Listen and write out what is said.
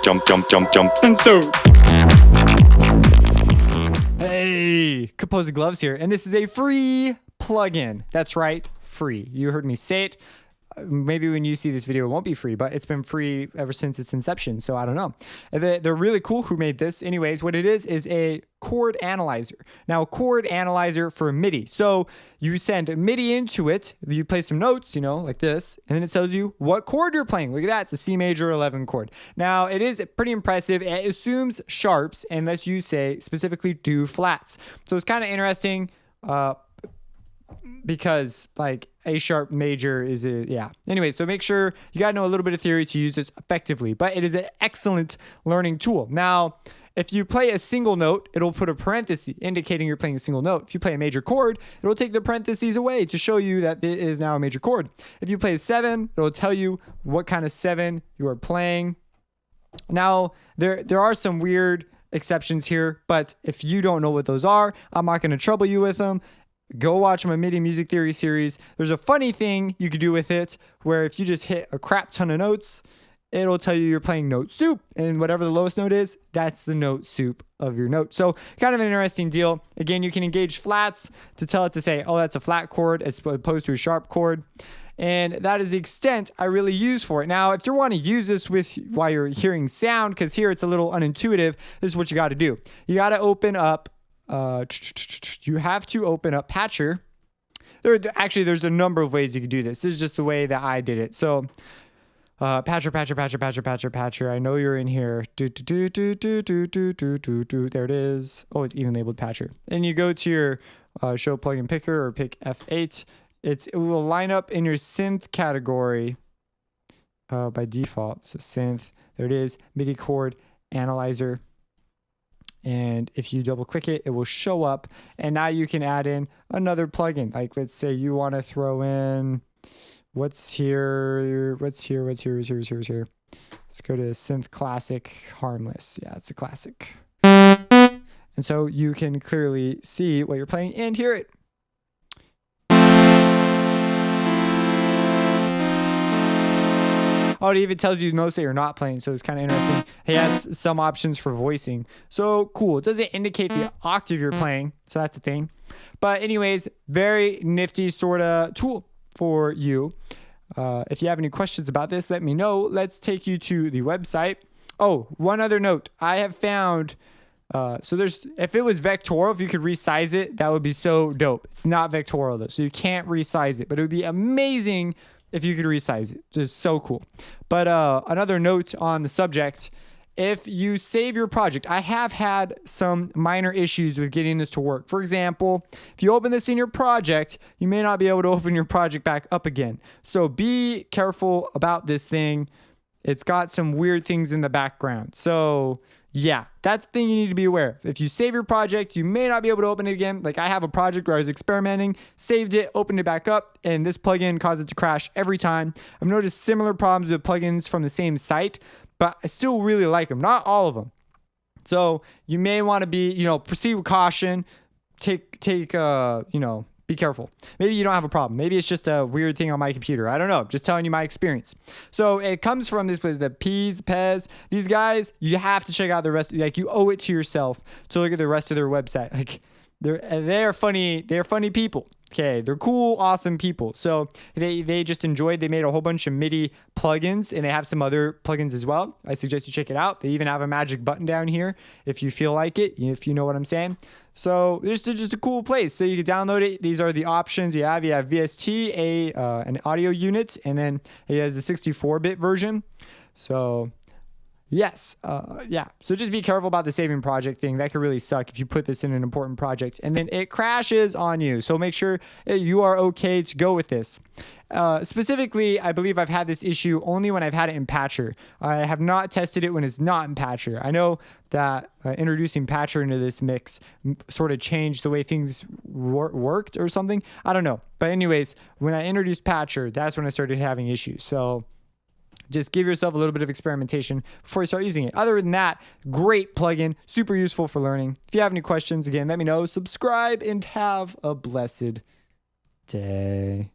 And so, hey, Composing Gloves here, and this is a free plugin. That's right, free. You heard me say it. Maybe when you see this video, it won't be free, but it's been free ever since its inception. So I don't know. They're really cool who made this. Anyways, what it is a chord analyzer. Now, a chord analyzer for MIDI. So you send MIDI into it, you play some notes, you know, like this, and then it tells you what chord you're playing. Look at that. It's a C major 11 chord. Now, it is pretty impressive. It assumes sharps and lets you say specifically do flats. So it's kind of interesting. Because like A sharp major is anyway, so make sure you got to know a little bit of theory to use this effectively, but it is an excellent learning tool. Now, if you play a single note, it'll put a parenthesis indicating you're playing a single note. If you play a major chord, it'll take the parentheses away to show you that it is now a major chord. If you play a 7, it'll tell you what kind of 7 you are playing. Now, there are some weird exceptions here, but if you don't know what those are, I'm not going to trouble you with them. Go watch my MIDI music theory series. There's a funny thing you could do with it where if you just hit a crap ton of notes, it'll tell you you're playing note soup, and whatever the lowest note is, that's the note soup of your note. So kind of an interesting deal. Again, you can engage flats to tell it to say, oh, that's a flat chord as opposed to a sharp chord. And that is the extent I really use for it. Now, if you want to use this while you're hearing sound, because here it's a little unintuitive, this is what you got to do. You got to open up you have to open up Patcher. There's a number of ways you can do this. This is just the way that I did it. So Patcher. I know you're in here. There it is. Oh, it's even labeled Patcher. And you go to your show plugin picker or pick F8. It will line up in your synth category by default. So synth, there it is, Midi Chord Analyzer. And if you double click it, it will show up. And now you can add in another plugin. Like let's say you want to throw in, what's here? Let's go to Synth Classic Harmless. Yeah, it's a classic. And so you can clearly see what you're playing and hear it. Oh, it even tells you notes that you're not playing, so it's kind of interesting. He has some options for voicing. So cool. It doesn't indicate the octave you're playing, so that's the thing. But anyways, very nifty sort of tool for you. If you have any questions about this, let me know. Let's take you to the website. Oh, one other note. I have found... if it was vectoral, if you could resize it, that would be so dope. It's not vectoral though, so you can't resize it, but it would be amazing if you could resize it. Just so cool. But another note on the subject, if you save your project, I have had some minor issues with getting this to work. For example, if you open this in your project, you may not be able to open your project back up again. So be careful about this thing. It's got some weird things in the background. So yeah, that's the thing you need to be aware of. If you save your project, you may not be able to open it again. Like I have a project where I was experimenting, saved it, opened it back up, and this plugin caused it to crash every time. I've noticed similar problems with plugins from the same site, but I still really like them. Not all of them. So you may want to be, proceed with caution. Be careful. Maybe you don't have a problem. Maybe it's just a weird thing on my computer. I don't know. Just telling you my experience. So it comes from this place, the Pez. These guys, you have to check out the rest. Like you owe it to yourself to look at the rest of their website. Like they're funny. They're funny people. Okay, they're cool, awesome people. So they made a whole bunch of MIDI plugins, and they have some other plugins as well. I suggest you check it out. They even have a magic button down here if you feel like it, if you know what I'm saying. So it's just a cool place. So you can download it. These are the options you have. You have VST, an audio unit, and then it has a 64-bit version. So yes, So just be careful about the saving project thing. That could really suck if you put this in an important project and then it crashes on you. So make sure you are okay to go with this. Specifically, I believe I've had this issue only when I've had it in Patcher. I have not tested it when it's not in Patcher. I know that introducing Patcher into this mix sort of changed the way things worked or something. I don't know. But anyways, when I introduced Patcher, that's when I started having issues. So just give yourself a little bit of experimentation before you start using it. Other than that, great plugin, super useful for learning. If you have any questions, again, let me know. Subscribe and have a blessed day.